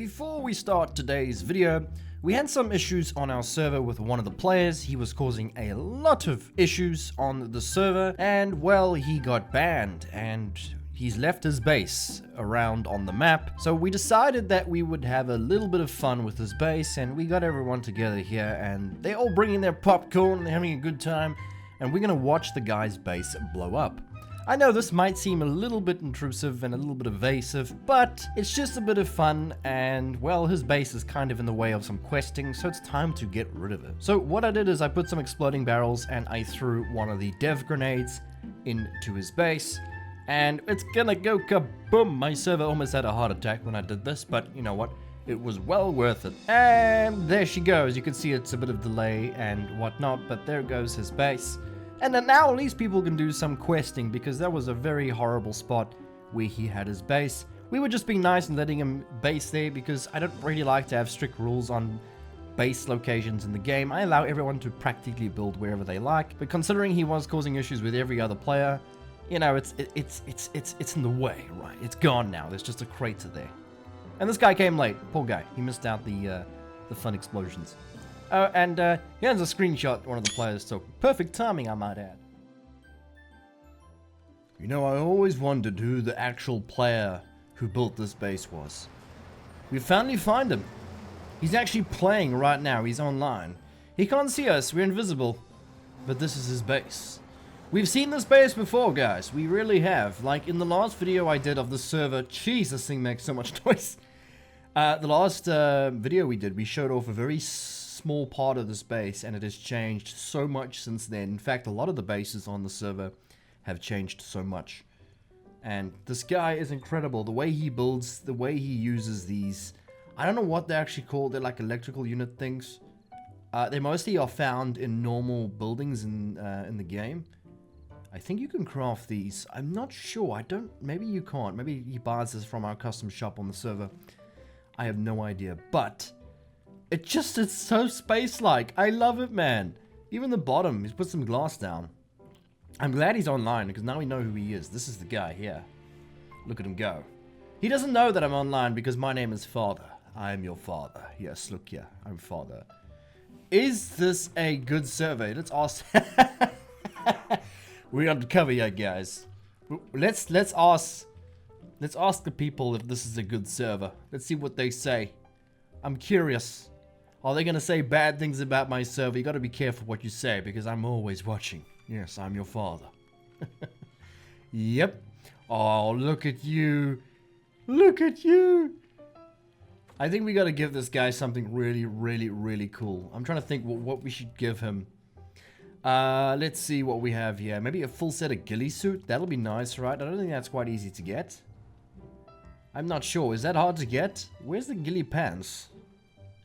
Before we start today's video, we had some issues on our server with one of the players. He was causing a lot of issues on the server, and well, he got banned and he's left his base around on the map. So we decided that we would have a little bit of fun with his base, and we got everyone together here and they're all bringing their popcorn, they're having a good time, and we're gonna watch the guy's base blow up. I know this might seem a little bit intrusive and a little bit evasive, but it's just a bit of fun, and well, his base is kind of in the way of some questing, so it's time to get rid of it. So what I did is I put some exploding barrels and I threw one of the dev grenades into his base, and it's gonna go kaboom. My server almost had a heart attack when I did this, but you know what? It was well worth it. And there she goes. You can see it's a bit of delay and whatnot, but there goes his base. And then now at least people can do some questing, because that was a very horrible spot where he had his base. We were just being nice and letting him base there, because I don't really like to have strict rules on base locations in the game. I allow everyone to practically build wherever they like, but considering he was causing issues with every other player, you know, it's in the way, right? It's gone now. There's just a crater there. And this guy came late. Poor guy. He missed out the fun explosions. Oh, and here's a screenshot one of the players took. Perfect timing, I might add. You know, I always wondered who the actual player who built this base was. We finally find him. He's actually playing right now. He's online. He can't see us. We're invisible. But this is his base. We've seen this base before, guys. We really have. Like in the last video I did of the server. Jeez, this thing makes so much noise. The last video we did, we showed off a very small part of this base, and it has changed so much since then. In fact, a lot of the bases on the server have changed so much, and this guy is incredible. The way he builds, the way he uses these, I don't know what they're actually called. They're like electrical unit things. They mostly are found in normal buildings in the game. I think you can craft these. I'm not sure. I don't, maybe you can't. Maybe he buys this from our custom shop on the server. I have no idea, but it's so space-like. I love it, man. Even the bottom, he's put some glass down. I'm glad he's online, because now we know who he is. This is the guy here. Look at him go. He doesn't know that I'm online, because my name is Father. I am your father. Yes, look here. I'm Father. Is this a good survey? Let's ask. We're undercover here, guys. Let's ask the people if this is a good server. Let's see what they say. I'm curious. Are they gonna say bad things about my server? You gotta be careful what you say, because I'm always watching. Yes, I'm your father. Yep. Oh, look at you. Look at you. I think we gotta give this guy something really, really, really cool. I'm trying to think what we should give him. Let's see what we have here. Maybe a full set of ghillie suit. That'll be nice, right? I don't think that's quite easy to get. I'm not sure. Is that hard to get? Where's the ghillie pants?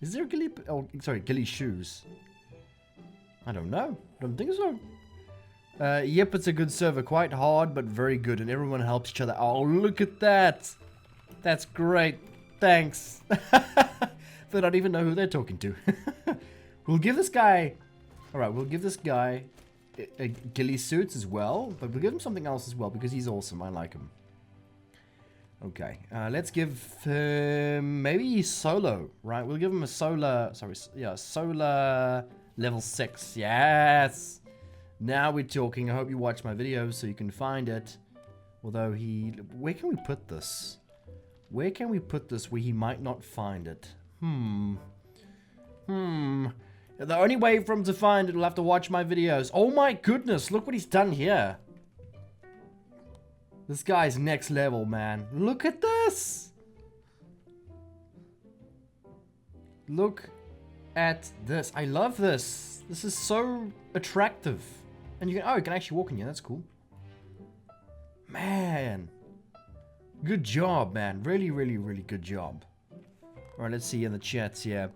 Is there ghillie... Oh, sorry, ghillie shoes. I don't know. Don't think so. Yep, it's a good server. Quite hard, but very good. And everyone helps each other. Oh, look at that. That's great. Thanks. They don't even know who they're talking to. We'll give this guy... Alright, we'll give this guy ghillie suits as well. But we'll give him something else as well, because he's awesome. I like him. Okay, let's give him maybe solo, right? We'll give him a solar, solar level 6. Yes! Now we're talking. I hope you watch my videos so you can find it. Although where can we put this? Where can we put this where he might not find it? The only way for him to find it, we'll have to watch my videos. Oh my goodness, look what he's done here. This guy's next level, man. Look at this! Look at this. I love this. This is so attractive. And you can actually walk in here. That's cool. Man. Good job, man. Really, really, really good job. Alright, let's see in the chats here.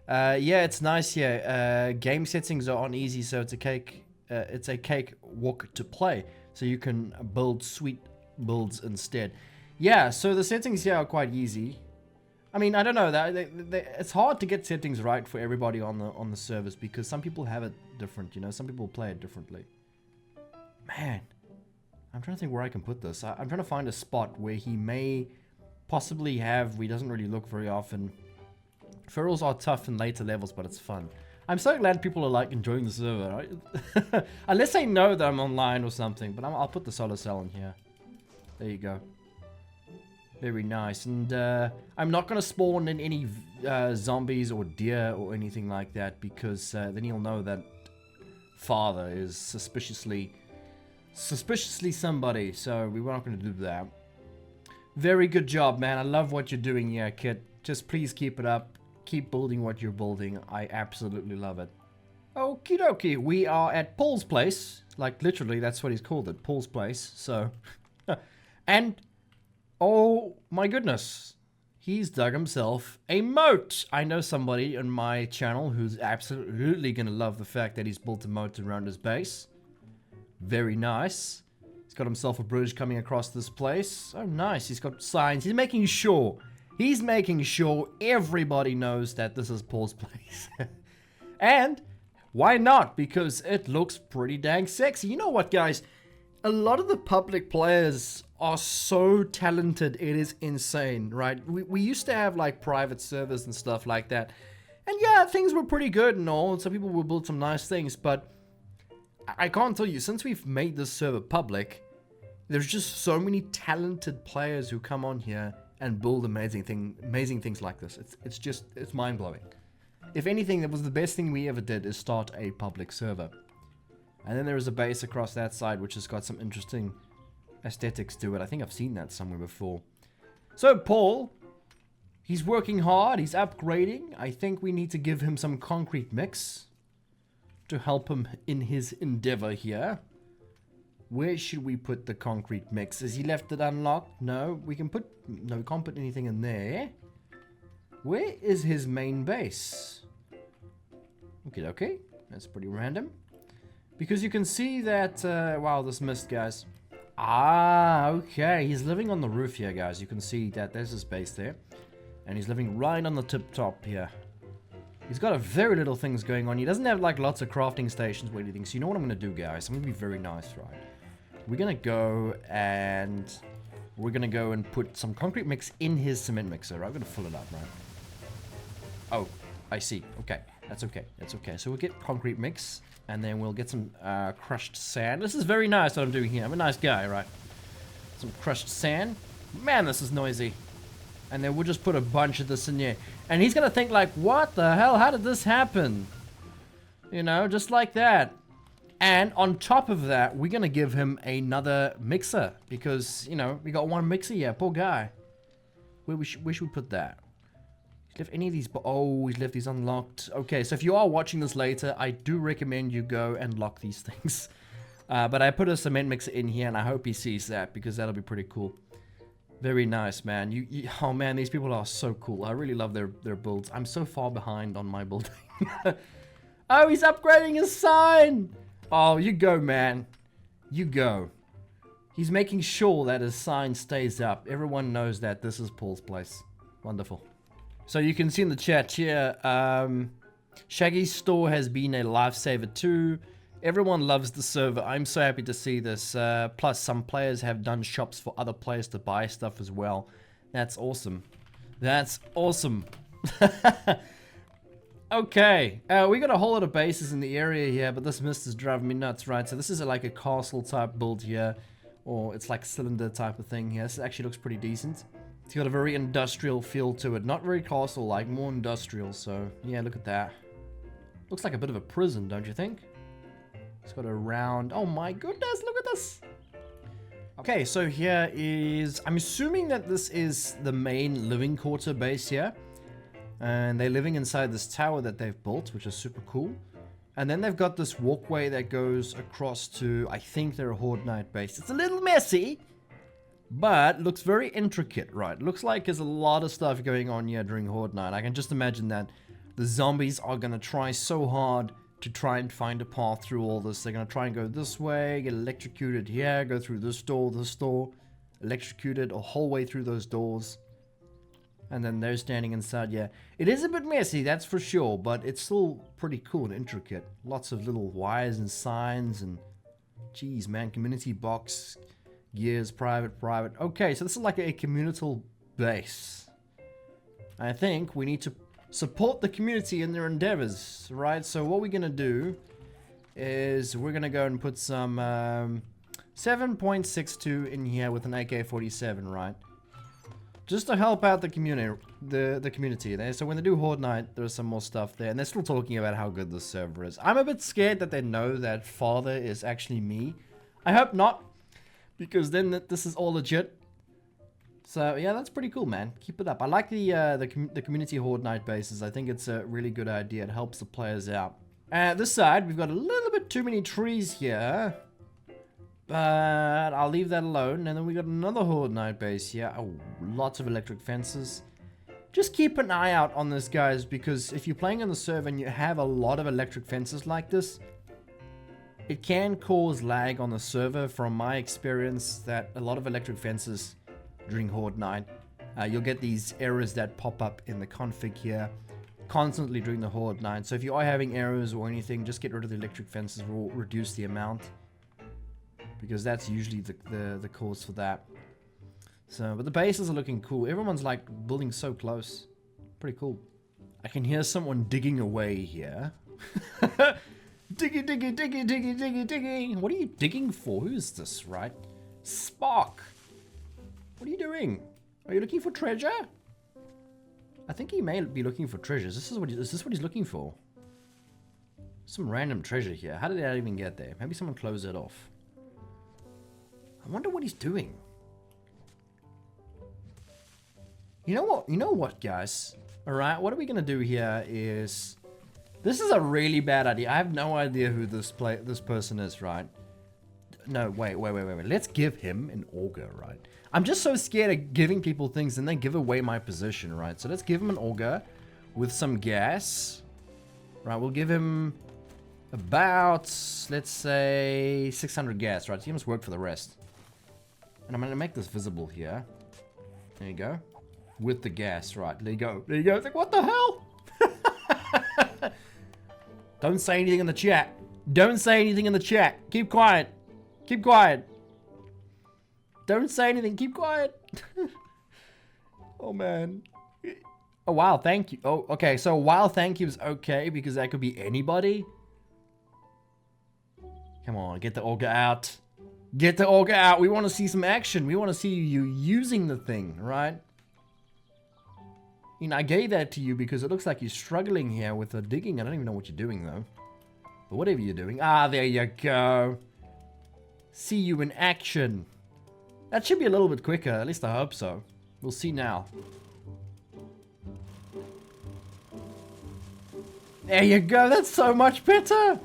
Yeah, it's nice here. Game settings are on easy, so it's a cake. It's a cake walk to play. So you can build sweet builds instead. Yeah, so the settings here are quite easy. I mean, I don't know. It's hard to get settings right for everybody on the servers, because some people have it different, you know. Some people play it differently. Man, I'm trying to think where I can put this. I'm trying to find a spot where he may possibly have, we doesn't really look very often. Ferals are tough in later levels, but it's fun. I'm so glad people are like enjoying the server, right? Unless they know that I'm online or something, but I'll put the solar cell in here. There you go. Very nice. And I'm not going to spawn in any zombies or deer or anything like that, because then you'll know that father is suspiciously somebody. So we're not going to do that. Very good job, man. I love what you're doing here, kid. Just please keep it up. Keep building what you're building. I absolutely love it. Okie dokie. We are at Paul's place. Like, literally, that's what he's called it. Paul's place. So, and... oh my goodness, he's dug himself a moat. I know somebody on my channel who's absolutely gonna love the fact that he's built a moat around his base. Very nice. He's got himself a bridge coming across this place. Oh nice, he's got signs. He's making sure everybody knows that this is Paul's place. And why not? Because it looks pretty dang sexy. You know what, guys? A lot of the public players are so talented, it is insane, right? We used to have like private servers and stuff like that. And yeah, things were pretty good and all. Some people would build some nice things, but I can't tell you, since we've made this server public, there's just so many talented players who come on here and build amazing things like this. It's mind-blowing. If anything, that was the best thing we ever did, is start a public server. And then there is a base across that side, which has got some interesting aesthetics to it. I think I've seen that somewhere before. So Paul, he's working hard. He's upgrading. I think we need to give him some concrete mix to help him in his endeavor here. Where should we put the concrete mix? Has he left it unlocked? No, we can't put anything in there. Where is his main base? Okay. That's pretty random. Because you can see that, wow, this mist, guys. Ah, okay. He's living on the roof here, guys. You can see that there's his base there. And he's living right on the tip top here. He's got a very little things going on. He doesn't have, like, lots of crafting stations or anything. So you know what I'm going to do, guys? I'm going to be very nice, right? We're going to go and put some concrete mix in his cement mixer. I'm going to fill it up, right? Oh, I see. Okay. That's okay. That's okay. So we'll get concrete mix. And then we'll get some crushed sand. This is very nice what I'm doing here. I'm a nice guy, right? Some crushed sand. Man, this is noisy. And then we'll just put a bunch of this in here. And he's gonna think like, what the hell? How did this happen? You know, just like that. And on top of that, we're gonna give him another mixer. Because, you know, we got one mixer here. Poor guy. Where should we put that? Left any of these, oh, he's left these unlocked. Okay, so if you are watching this later, I do recommend you go and lock these things. But I put a cement mixer in here, and I hope he sees that, because that'll be pretty cool. Very nice, man. Oh man, these people are so cool. I really love their builds. I'm so far behind on my building. Oh, he's upgrading his sign. Oh, you go, man. You go. He's making sure that his sign stays up. Everyone knows that this is Paul's place. Wonderful. So you can see in the chat here, Shaggy's store has been a lifesaver too. Everyone loves the server. I'm so happy to see this. Plus, some players have done shops for other players to buy stuff as well. That's awesome. That's awesome. Okay, we got a whole lot of bases in the area here, but this mist is driving me nuts, right? So this is like a castle type build here, or it's like cylinder type of thing here. This actually looks pretty decent. It's got a very industrial feel to it. Not very castle-like, more industrial. So, yeah, look at that. Looks like a bit of a prison, don't you think? It's got a round... oh my goodness, look at this! Okay, so here is... I'm assuming that this is the main living quarter base here. And they're living inside this tower that they've built, which is super cool. And then they've got this walkway that goes across to... I think their Horde Knight base. It's a little messy, but looks very intricate, right? Looks like there's a lot of stuff going on here during Horde Night. I can just imagine that the zombies are going to try so hard to try and find a path through all this. They're going to try and go this way, get electrocuted here, go through this door, electrocuted a whole way through those doors. And then they're standing inside, yeah. It is a bit messy, that's for sure, but it's still pretty cool and intricate. Lots of little wires and signs and... geez, man, community box... gears, private. Okay, so this is like a communal base. I think we need to support the community in their endeavors, right? So what we're gonna do is we're gonna go and put some 7.62 in here with an AK-47, right? Just to help out the community, the community there. So when they do Horde Night, there's some more stuff there, and they're still talking about how good the server is. I'm a bit scared that they know that Father is actually me. I hope not, because then this is all legit. So yeah, that's pretty cool, man. Keep it up. I like the community Horde Night bases. I think it's a really good idea. It helps the players out. At this side, we've got a little bit too many trees here, but I'll leave that alone. And then we got another Horde Night base here. Oh, lots of electric fences. Just keep an eye out on this, guys, because if you're playing on the server and you have a lot of electric fences like this, it can cause lag on the server. From my experience, that a lot of electric fences during Horde Night, you'll get these errors that pop up in the config here constantly during the Horde Night. So if you are having errors or anything, just get rid of the electric fences. Will reduce the amount, because that's usually the cause for that. So, but the bases are looking cool. Everyone's like building so close. Pretty cool. I can hear someone digging away here. Diggy, diggy, diggy, diggy, diggy, diggy. What are you digging for? Who is this, right? Spark. What are you doing? Are you looking for treasure? I think he may be looking for treasures. Is this what he's looking for? Some random treasure here. How did that even get there? Maybe someone closed it off. I wonder what he's doing. You know what? You know what, guys? Alright, what are we gonna do here is... This is a really bad idea. I have no idea who this person is, right? No, wait. Let's give him an auger, right? I'm just so scared of giving people things and they give away my position, right? So let's give him an auger with some gas. Right, we'll give him about, let's say, 600 gas, right? So he must work for the rest. And I'm going to make this visible here. There you go. With the gas, right? There you go. There you go. It's like, what the hell? Don't say anything in the chat. Don't say anything in the chat. Keep quiet. Keep quiet. Don't say anything. Keep quiet. Oh, man. Oh, wow. Thank you. Oh, okay. So, wow, thank you is okay because that could be anybody. Come on. Get the auger out. Get the auger out. We want to see some action. We want to see you using the thing, right? You know, I gave that to you because it looks like you're struggling here with the digging. I don't even know what you're doing, though. But whatever you're doing. Ah, there you go. See you in action. That should be a little bit quicker. At least I hope so. We'll see now. There you go. That's so much better.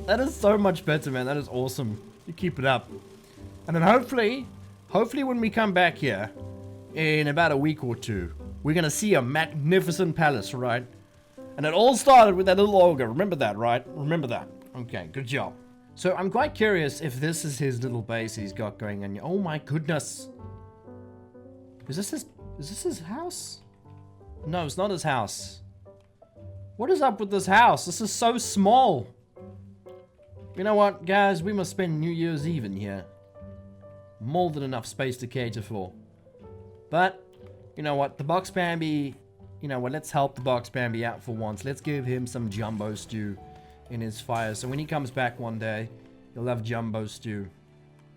That is so much better, man. That is awesome. You keep it up. And then hopefully when we come back here in about a week or two, we're going to see a magnificent palace, right? And it all started with that little ogre. Remember that, right? Remember that. Okay, good job. So I'm quite curious if this is his little base he's got going on. Oh my goodness. Is this his house? No, it's not his house. What is up with this house? This is so small. You know what, guys? We must spend New Year's Eve in here. More than enough space to cater for. But... you know what, the Box Bambi, you know what, let's help the Box Bambi out for once. Let's give him some jumbo stew in his fire. So when he comes back one day, he'll have jumbo stew.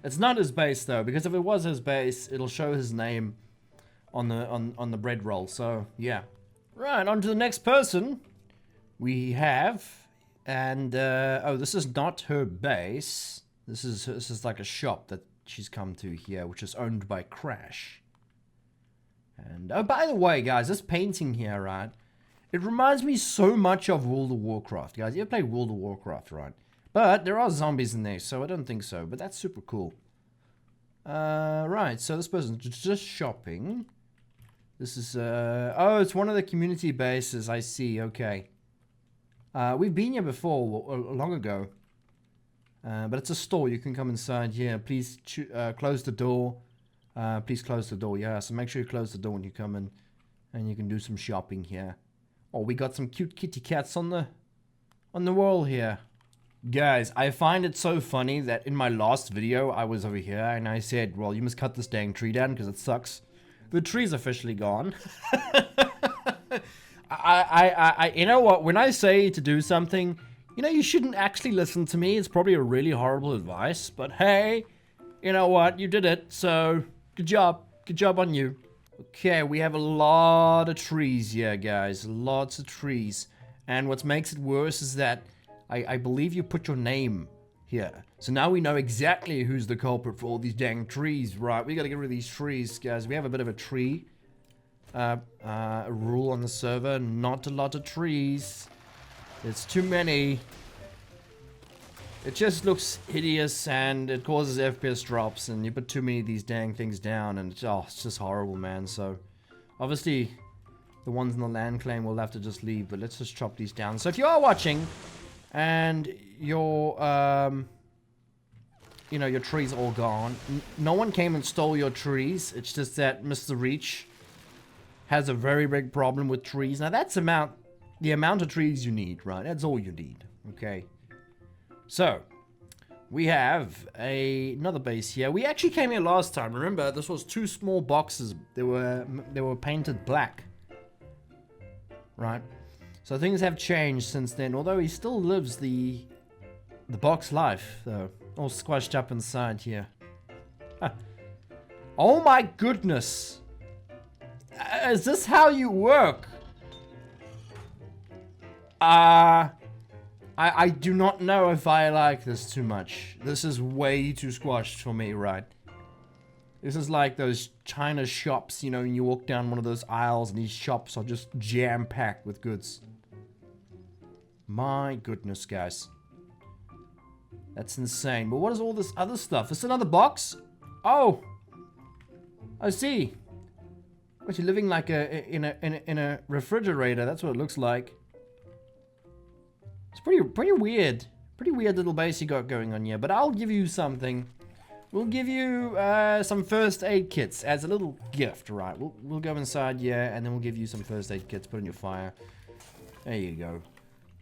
It's not his base though, because if it was his base, it'll show his name on the bread roll. So yeah. Right, on to the next person we have. And oh, this is not her base. This is like a shop that she's come to here, which is owned by Crash. And, oh, by the way, guys, this painting here, right? It reminds me so much of World of Warcraft, guys. You ever played World of Warcraft, right? But there are zombies in there, so I don't think so. But that's super cool. Right, so this person's just shopping. This is, oh, it's one of the community bases. I see, okay. We've been here before, long ago. But it's a store. You can come inside here. Please close the door. Please close the door. Yeah, so make sure you close the door when you come in. And you can do some shopping here. Oh, we got some cute kitty cats on the wall here. Guys, I find it so funny that in my last video, I was over here and I said, well, you must cut this dang tree down because it sucks. The tree's officially gone. You know what? When I say to do something, you know, you shouldn't actually listen to me. It's probably a really horrible advice, but hey, you know what? You did it, so good job. Good job on you. Okay, we have a lot of trees here, guys. Lots of trees. And what makes it worse is that I believe you put your name here. So now we know exactly who's the culprit for all these dang trees. Right, we gotta get rid of these trees, guys. We have a bit of a tree rule on the server. Not a lot of trees. There's too many. It just looks hideous and it causes FPS drops, and you put too many of these dang things down and it's just horrible, man. So obviously the ones in the land claim will have to just leave, but let's just chop these down. So if you are watching and your you know, your trees all gone, no one came and stole your trees. It's just that Mr. Reach has a very big problem with trees. Now that's the amount of trees you need, right? That's all you need. Okay. So, we have another base here. We actually came here last time. Remember, this was 2 small boxes. They were painted black. Right? So things have changed since then. Although he still lives the box life, though. All squashed up inside here. Huh. Oh my goodness! Is this how you work? I do not know if I like this too much. This is way too squashed for me, right? This is like those China shops, you know, and you walk down one of those aisles and these shops are just jam-packed with goods. My goodness, guys. That's insane. But what is all this other stuff? Is another box? Oh! I see. But you're living like in a refrigerator. That's what it looks like. It's pretty weird. Pretty weird little base you got going on here. But I'll give you something. We'll give you some first aid kits as a little gift, right? We'll go inside here and then we'll give you some first aid kits. Put in your fire. There you go.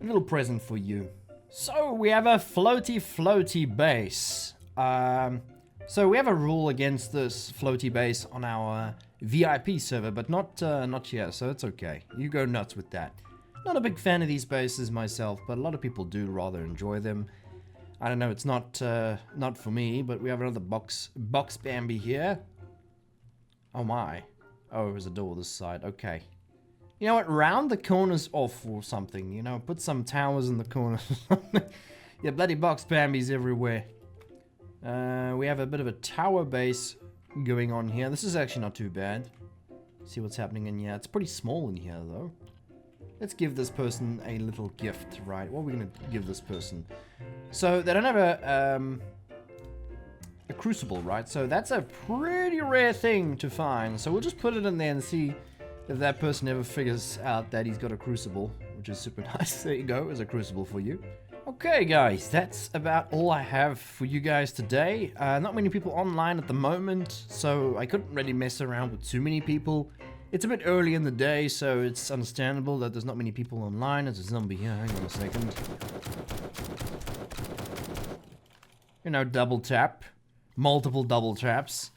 A little present for you. So we have a floaty base. So we have a rule against this floaty base on our VIP server, but not here. So it's okay. You go nuts with that. Not a big fan of these bases myself, but a lot of people do rather enjoy them. I don't know, it's not for me, but we have another box Bambi here. Oh my. Oh, there's a door this side. Okay. You know what? Round the corners off or something. You know, put some towers in the corners. Yeah, bloody box Bambis everywhere. We have a bit of a tower base going on here. This is actually not too bad. See what's happening in here. It's pretty small in here, though. Let's give this person a little gift, right? What are we going to give this person? So, they don't have a crucible, right? So, that's a pretty rare thing to find. So, we'll just put it in there and see if that person ever figures out that he's got a crucible, which is super nice. There you go, there's a crucible for you. Okay, guys, that's about all I have for you guys today. Not many people online at the moment, so I couldn't really mess around with too many people. It's a bit early in the day, so it's understandable that there's not many people online. There's a zombie here. Hang on a second. You know, double tap. Multiple double taps.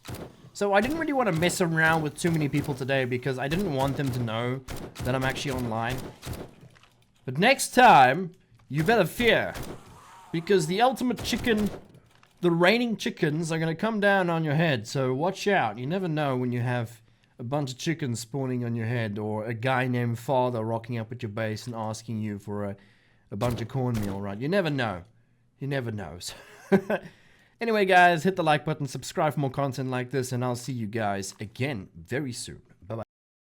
So I didn't really want to mess around with too many people today because I didn't want them to know that I'm actually online. But next time, you better fear. Because the ultimate chicken, the raining chickens are going to come down on your head. So watch out. You never know when you have a bunch of chickens spawning on your head, or a guy named Father rocking up at your base and asking you for a bunch of cornmeal, right? You never know. You never know. Anyway, guys, hit the like button, subscribe for more content like this, and I'll see you guys again very soon.